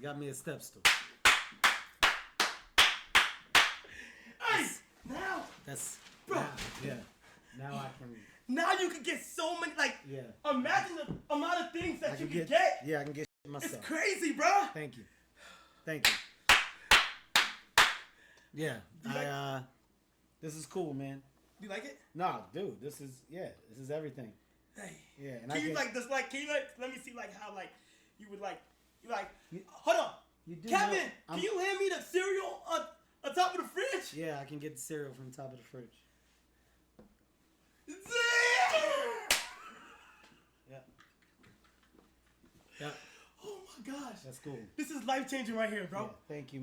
got me a step stool. Hey, now. That's bro. Yeah. Now I can. Now you can get so many. Like, imagine the amount of things that you can get. Yeah, I can get myself. It's crazy, bro. Thank you. Yeah, this is cool, man. You like it? No, dude, this is everything. Hey. Yeah, and can you let me see how you would hold on. Kevin, can you hand me the cereal on top of the fridge? Yeah, I can get the cereal from the top of the fridge. Yeah. Oh my gosh. That's cool. This is life changing right here, bro. Yeah, thank you.